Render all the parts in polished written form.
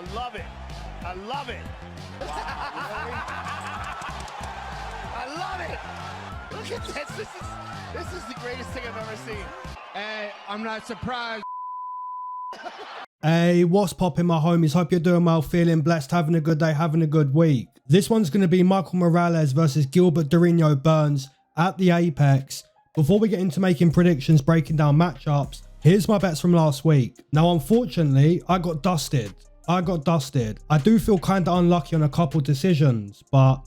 I love it. I love it. I love it. Look at this. This is the greatest thing I've ever seen. Hey, I'm not surprised. Hey, what's poppin', my homies? Hope you're doing well, feeling blessed, having a good day, having a good week. This one's going to be Michael Morales versus Gilbert Durinho Burns at the Apex. Before we get into making predictions, breaking down matchups, here's my bets from last week. Now, unfortunately, I got dusted. I do feel kind of unlucky on a couple decisions, but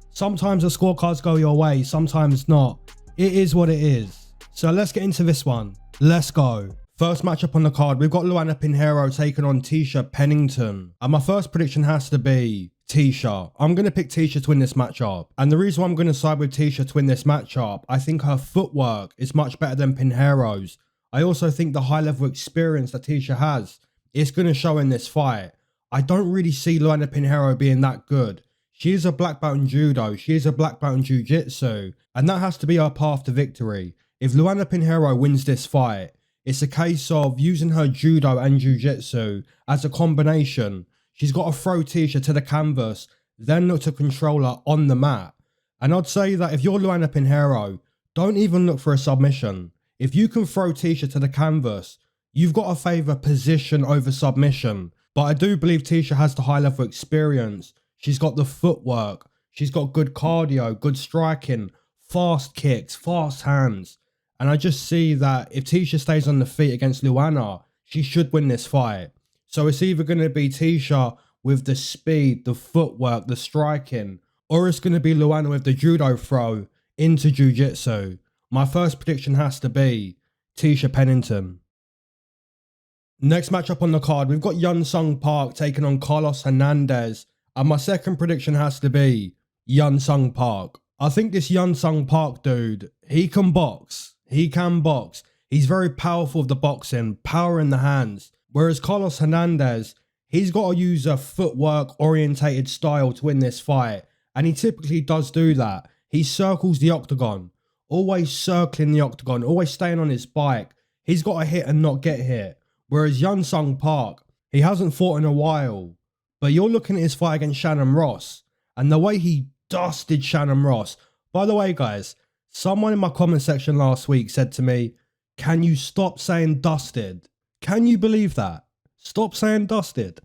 sometimes the scorecards go your way, sometimes not. It is what it is. So let's get into this one. Let's go. First matchup on the card, we've got Luana Pinheiro taking on Tecia Pennington. And my first prediction has to be Tecia. I'm going to pick Tecia to win this matchup. And the reason why I'm going to side with Tecia to win this matchup, I think her footwork is much better than Pinheiro's. I also think the high level experience that Tecia has, it's going to show in this fight. I don't really see Luana Pinheiro being that good. She is a black belt in judo, she is a black belt in jiu-jitsu, and that has to be her path to victory. If Luana Pinheiro wins this fight, it's a case of using her judo and jiu-jitsu as a combination. She's got to throw Tecia to the canvas, then look to control her on the mat. And I'd say that if you're Luana Pinheiro, don't even look for a submission. If you can throw Tecia to the canvas, you've got to favour position over submission. But I do believe Tecia has the high level experience. She's got the footwork. She's got good cardio, good striking, fast kicks, fast hands. And I just see that if Tecia stays on the feet against Luana, she should win this fight. So it's either going to be Tecia with the speed, the footwork, the striking, or it's going to be Luana with the judo throw into jiu-jitsu. My first prediction has to be Tecia Pennington. Next matchup on the card, we've got Hyunsung Park taking on Carlos Hernandez. And my second prediction has to be Hyunsung Park. I think this Hyunsung Park dude, he can box. He can box. He's very powerful with the boxing, power in the hands. Whereas Carlos Hernandez, he's got to use a footwork orientated style to win this fight. And he typically does do that. He circles the octagon, always circling the octagon, always staying on his bike. He's got to hit and not get hit. Whereas Hyunsung Park, he hasn't fought in a while. But you're looking at his fight against Shannon Ross. And the way he dusted Shannon Ross. By the way, guys, someone in my comment section last week said to me, can you stop saying dusted? Can you believe that? Stop saying dusted.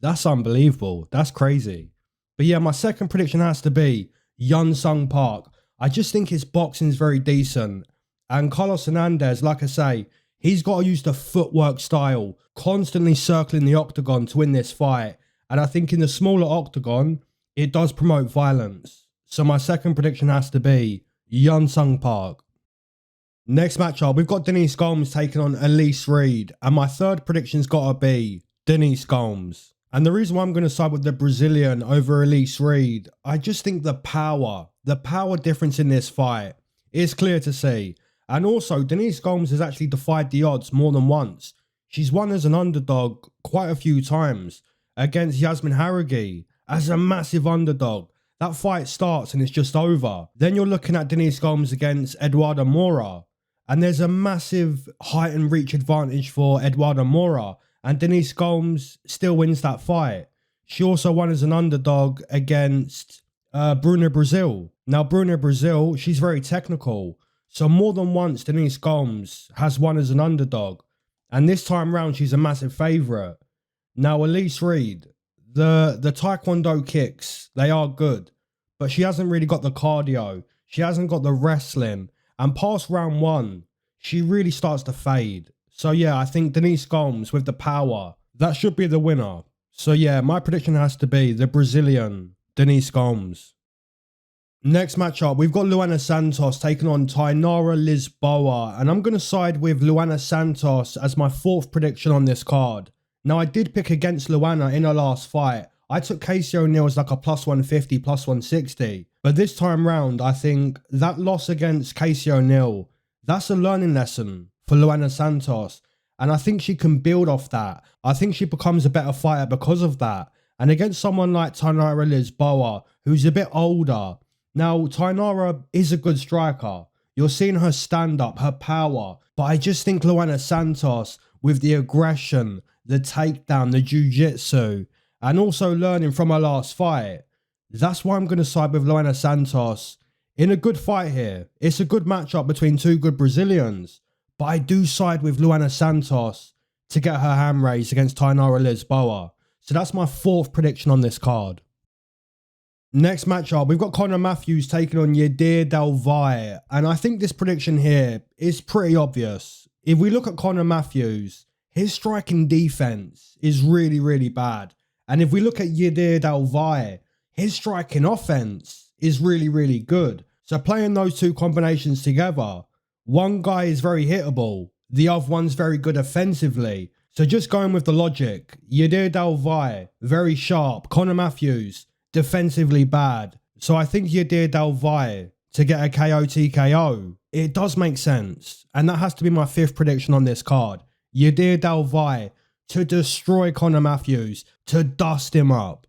That's unbelievable. That's crazy. But yeah, my second prediction has to be Hyunsung Park. I just think his boxing is very decent. And Carlos Hernandez, like I say, he's got to use the footwork style, constantly circling the octagon to win this fight. And I think in the smaller octagon, it does promote violence. So my second prediction has to be Hyunsung Park. Next matchup, we've got Denise Gomes taking on Elise Reed. And my third prediction's got to be Denise Gomes. And the reason why I'm going to side with the Brazilian over Elise Reed, I just think the power difference in this fight is clear to see. And also, Denise Gomes has actually defied the odds more than once. She's won as an underdog quite a few times against Yasmin Haragi as a massive underdog. That fight starts and it's just over. Then you're looking at Denise Gomes against Eduarda Moura. And there's a massive height and reach advantage for Eduarda Moura. And Denise Gomes still wins that fight. She also won as an underdog against Bruna Brazil. Now, Bruna Brazil, she's very technical. So more than once, Denise Gomes has won as an underdog. And this time round, she's a massive favourite. Now, Elise Reed, the taekwondo kicks, they are good. But she hasn't really got the cardio. She hasn't got the wrestling. And past round one, she really starts to fade. So yeah, I think Denise Gomes with the power, that should be the winner. So yeah, my prediction has to be the Brazilian, Denise Gomes. Next matchup, we've got Luana Santos taking on Tainara Lisboa. And I'm going to side with Luana Santos as my fourth prediction on this card. Now, I did pick against Luana in her last fight. I took Casey O'Neill as like a plus 150, plus 160. But this time round, I think that loss against Casey O'Neill, that's a learning lesson for Luana Santos. And I think she can build off that. I think she becomes a better fighter because of that. And against someone like Tainara Lisboa, who's a bit older. Now, Tainara is a good striker. You're seeing her stand up, her power. But I just think Luana Santos, with the aggression, the takedown, the jiu-jitsu, and also learning from her last fight. That's why I'm going to side with Luana Santos. In a good fight here. It's a good matchup between two good Brazilians. But I do side with Luana Santos to get her hand raised against Tainara Lisboa. So that's my 4th prediction on this card. Next matchup, we've got Conor Matheus taking on Yadier DelValle. And I think this prediction here is pretty obvious. If we look at Conor Matheus, his striking defense is really, really bad. And if we look at Yadier DelValle, his striking offense is really, really good. So playing those two combinations together, one guy is very hittable, the other one's very good offensively. So just going with the logic, Yadier DelValle, very sharp, Conor Matheus, defensively bad. So I think Yadier DelValle to get a KO TKO, it does make sense. And that has to be my 5th prediction on this card. Yadier DelValle to destroy Conor Matheus, to dust him up.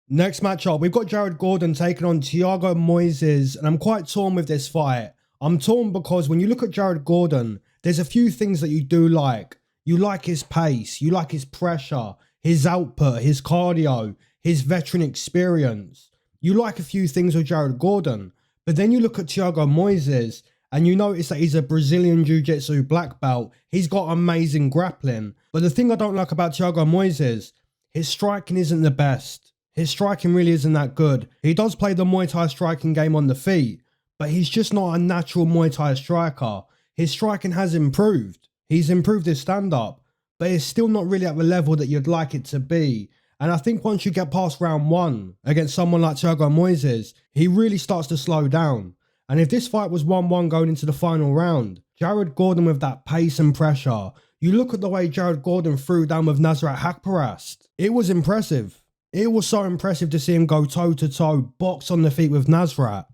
Next matchup, we've got Jared Gordon taking on Thiago Moises, and I'm quite torn with this fight. I'm torn because when you look at Jared Gordon, there's a few things that you do like. You like his pace, you like his pressure, his output, his cardio, his veteran experience. You like a few things with Jared Gordon, but then you look at Thiago Moises and you notice that he's a Brazilian Jiu-Jitsu black belt. He's got amazing grappling. But the thing I don't like about Thiago Moises, his striking isn't the best. His striking really isn't that good. He does play the Muay Thai striking game on the feet, but he's just not a natural Muay Thai striker. His striking has improved. He's improved his stand-up, but it's still not really at the level that you'd like it to be. And I think once you get past round 1 against someone like Thiago Moises, he really starts to slow down. And if this fight was 1-1 going into the final round, Jared Gordon with that pace and pressure, you look at the way Jared Gordon threw down with Nasrat Haqparast, it was impressive. It was so impressive to see him go toe-to-toe, box on the feet with Nasrat.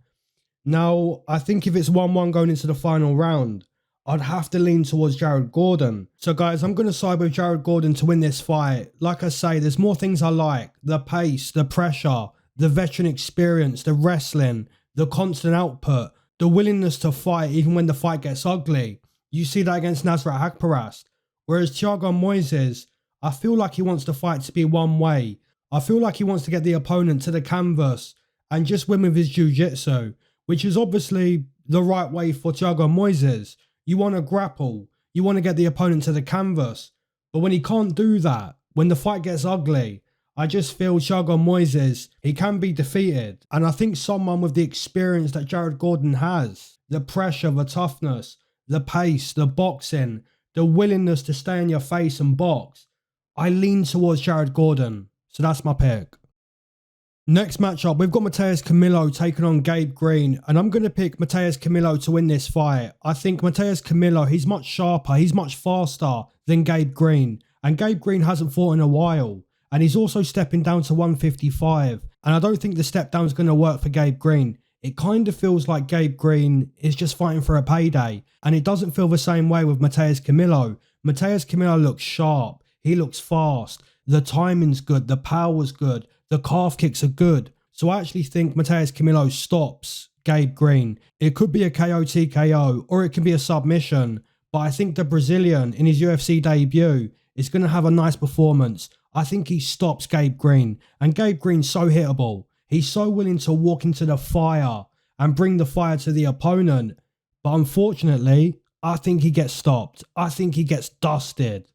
Now, I think if it's 1-1 going into the final round, I'd have to lean towards Jared Gordon. So guys, I'm going to side with Jared Gordon to win this fight. Like I say, there's more things I like. The pace, the pressure, the veteran experience, the wrestling, the constant output, the willingness to fight even when the fight gets ugly. You see that against Nasrat Haqparast. Whereas Thiago Moises, I feel like he wants the fight to be one way. I feel like he wants to get the opponent to the canvas and just win with his jiu-jitsu, which is obviously the right way for Thiago Moises. You want to grapple, you want to get the opponent to the canvas. But when he can't do that, when the fight gets ugly, I just feel Thiago Moises, he can be defeated. And I think someone with the experience that Jared Gordon has, the pressure, the toughness, the pace, the boxing, the willingness to stay in your face and box, I lean towards Jared Gordon. So that's my pick. Next matchup, we've got Matheus Camilo taking on Gabe Green. And I'm going to pick Matheus Camilo to win this fight. I think Matheus Camilo, he's much sharper, he's much faster than Gabe Green. And Gabe Green hasn't fought in a while. And he's also stepping down to 155. And I don't think the step down is going to work for Gabe Green. It kind of feels like Gabe Green is just fighting for a payday. And it doesn't feel the same way with Matheus Camilo. Matheus Camilo looks sharp. He looks fast. The timing's good, the power's good, the calf kicks are good. So I actually think Matheus Camilo stops Gabe Green. It could be a KO TKO or it can be a submission. But I think the Brazilian in his UFC debut is going to have a nice performance. I think he stops Gabe Green. And Gabe Green's so hittable. He's so willing to walk into the fire and bring the fire to the opponent. But unfortunately, I think he gets stopped. I think he gets dusted.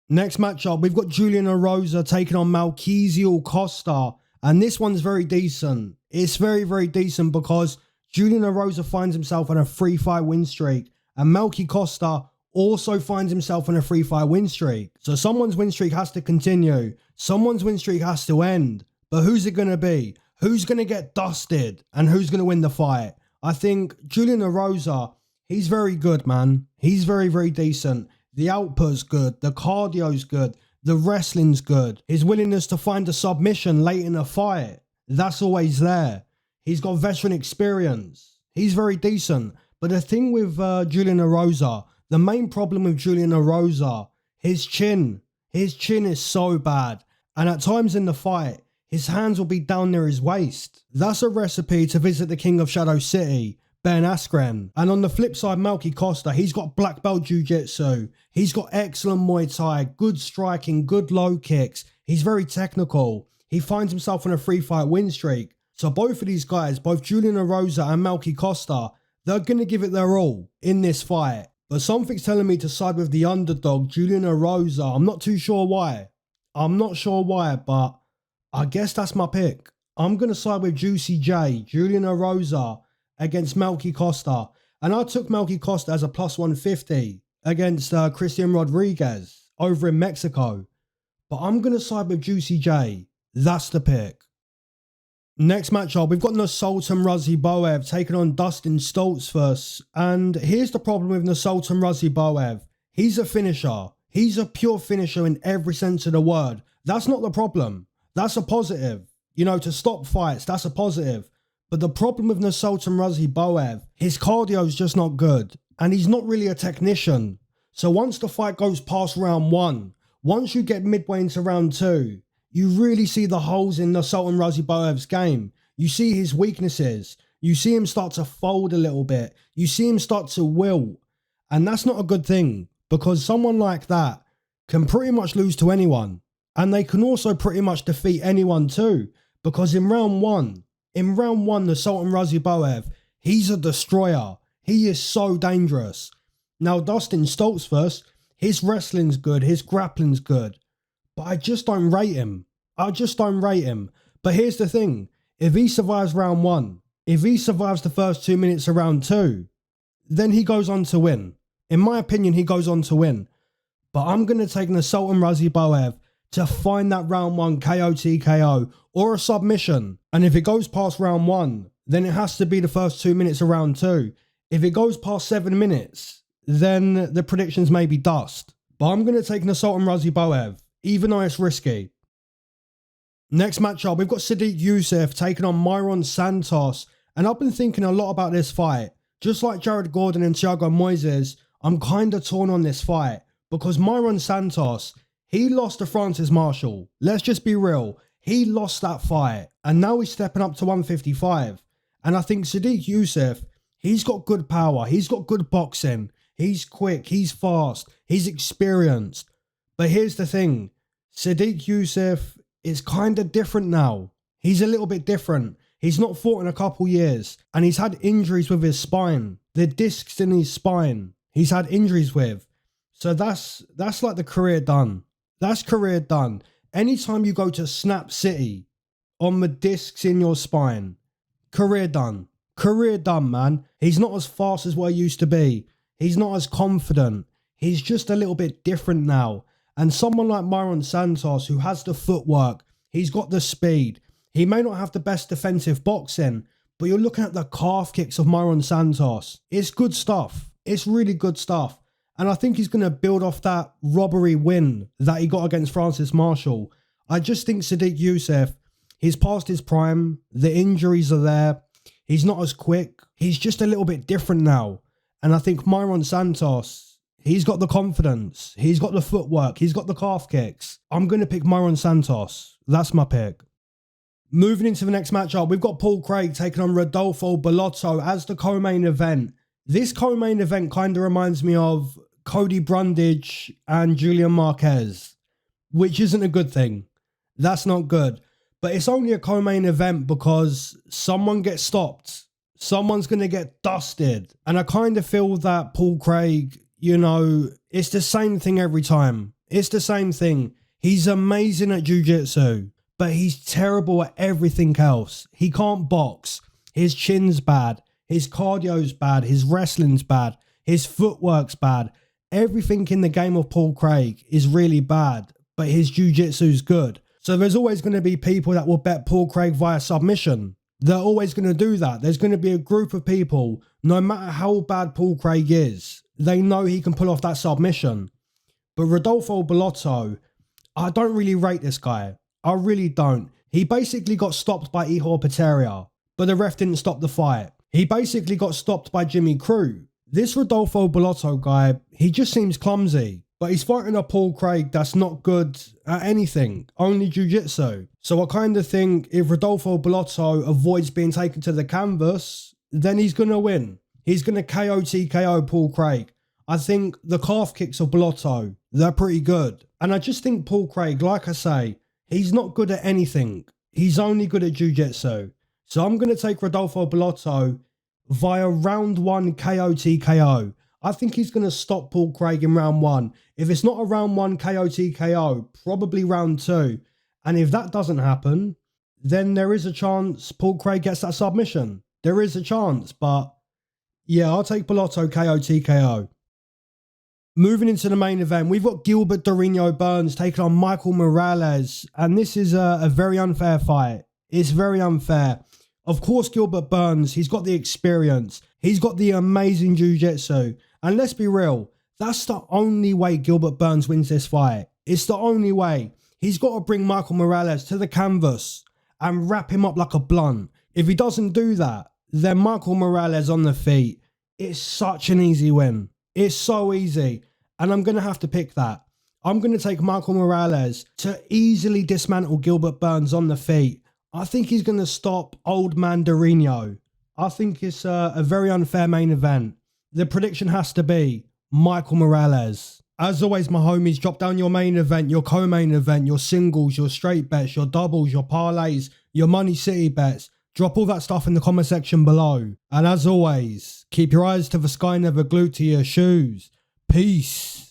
Next matchup, we've got Julian Erosa taking on Melq Costa. And this one's very decent. It's very, very decent because Julian Erosa finds himself on a 3-fight win streak. And Melq Costa also finds himself on a 3-fight win streak. So someone's win streak has to continue. Someone's win streak has to end. But who's it going to be? Who's going to get dusted? And who's going to win the fight? I think Julian Erosa, he's very good, man. He's very, very decent. The output's good. The cardio's good. The wrestling's good. His willingness to find a submission late in a fight, that's always there. He's got veteran experience. He's very decent. But the thing with Julian Erosa, the main problem with Julian Erosa, his chin. His chin is so bad. And at times in the fight, his hands will be down near his waist. That's a recipe to visit the King of Shadow City, Ben Askren. And on the flip side, Melq Costa, he's got black belt jiu-jitsu. He's got excellent Muay Thai, good striking, good low kicks. He's very technical. He finds himself on a 3-fight win streak. So both of these guys, both Julian Erosa and Melq Costa, they're going to give it their all in this fight. But something's telling me to side with the underdog, Julian Erosa. I'm not too sure why. I'm not sure why, but I guess that's my pick. I'm going to side with Juicy J, Julian Erosa, against Melq Costa. And I took Melq Costa as a plus 150 against Christian Rodriguez over in Mexico. But I'm going to side with Juicy J. That's the pick. Next matchup, we've got Nursultan Ruziboev taking on Dustin Stoltzfus. And here's the problem with Nursultan Ruziboev. He's a finisher. He's a pure finisher in every sense of the word. That's not the problem. That's a positive. You know, to stop fights, that's a positive. But the problem with Nursultan Ruziboev, his cardio is just not good. And he's not really a technician. So once the fight goes past round 1, once you get midway into round 2, you really see the holes in Nursultan Ruziboev's game. You see his weaknesses. You see him start to fold a little bit. You see him start to wilt. And that's not a good thing, because someone like that can pretty much lose to anyone. And they can also pretty much defeat anyone too. Because in round 1, Nursultan Ruziboev, he's a destroyer. He is so dangerous. Now, Dustin Stoltzfus, his wrestling's good, his grappling's good. But I just don't rate him. But here's the thing. If he survives round 1, if he survives the first 2 minutes of round 2, then he goes on to win. In my opinion, he goes on to win. But I'm going to take Nursultan Ruziboev to find that round 1 KO TKO or a submission. And if it goes past round 1, then it has to be the first 2 minutes of round 2. If it goes past 7 minutes, then the predictions may be dust. But I'm going to take Nursultan Ruziboev, even though it's risky. Next matchup, we've got Sodiq Yusuff taking on Mairon Santos. And I've been thinking a lot about this fight. Just like Jared Gordon and Thiago Moises, I'm kind of torn on this fight. Because Mairon Santos, he lost to Francis Marshall. Let's just be real. He lost that fight. And now he's stepping up to 155. And I think Sodiq Yusuff, he's got good power. He's got good boxing. He's quick. He's fast. He's experienced. But here's the thing. Sodiq Yusuff is kind of different now. He's a little bit different. He's not fought in a couple years. And he's had injuries with his spine. The discs in his spine, he's had injuries with. So that's like the career done. That's career done. Anytime you go to Snap City on the discs in your spine, career done. Career done, man. He's not as fast as what he used to be. He's not as confident. He's just a little bit different now. And someone like Mairon Santos, who has the footwork, he's got the speed. He may not have the best defensive boxing, but you're looking at the calf kicks of Mairon Santos. It's good stuff. It's really good stuff. And I think he's going to build off that robbery win that he got against Francis Marshall. I just think Sodiq Yusuff, he's past his prime. The injuries are there. He's not as quick. He's just a little bit different now. And I think Mairon Santos, he's got the confidence. He's got the footwork. He's got the calf kicks. I'm going to pick Mairon Santos. That's my pick. Moving into the next matchup, we've got Paul Craig taking on Rodolfo Bellato as the co-main event. This co-main event kind of reminds me of Cody Brundage and Julian Marquez, which isn't a good thing. That's not good. But it's only a co-main event because someone gets stopped. Someone's going to get dusted. And I kind of feel that Paul Craig, you know, it's the same thing every time. It's the same thing. He's amazing at jiu-jitsu, but he's terrible at everything else. He can't box. His chin's bad. His cardio's bad. His wrestling's bad. His footwork's bad. Everything in the game of Paul Craig is really bad, but his jiu-jitsu's good. So there's always going to be people that will bet Paul Craig via submission. They're always going to do that. There's going to be a group of people, no matter how bad Paul Craig is, they know he can pull off that submission. But Rodolfo Bellato, I don't really rate this guy. I really don't. He basically got stopped by Ihor Peteria, but the ref didn't stop the fight. He basically got stopped by Jimmy Crew. This Rodolfo Bellato guy, he just seems clumsy. But he's fighting a Paul Craig that's not good at anything, only jiu-jitsu. So I kind of think if Rodolfo Bellato avoids being taken to the canvas, then he's going to win. He's going to KO TKO Paul Craig. I think the calf kicks of Bellato, they're pretty good. And I just think Paul Craig, like I say, He's not good at anything. He's only good at jiu-jitsu. So I'm going to take Rodolfo Bellato via round 1 KO TKO. I think he's going to stop Paul Craig in round 1. If it's not a round 1 KO TKO, probably round 2. And if that doesn't happen, then there is a chance Paul Craig gets that submission. There is a chance, but yeah, I'll take Bellato KO TKO. Moving into the main event, we've got Gilbert Durinho Burns taking on Michael Morales, and this is a very unfair fight. It's very unfair. Of course, Gilbert Burns, he's got the experience. He's got the amazing jiu-jitsu. And let's be real, that's the only way Gilbert Burns wins this fight. It's the only way. He's got to bring Michael Morales to the canvas and wrap him up like a blunt. If he doesn't do that, then Michael Morales on the feet. It's such an easy win. It's so easy. And I'm going to have to pick that. I'm going to take Michael Morales to easily dismantle Gilbert Burns on the feet. I think he's going to stop old man Durinho. I think it's a very unfair main event. The prediction has to be Michael Morales. As always, my homies, drop down your main event, your co-main event, your singles, your straight bets, your doubles, your parlays, your money city bets. Drop all that stuff in the comment section below. And as always, keep your eyes to the sky, never glued to your shoes. Peace.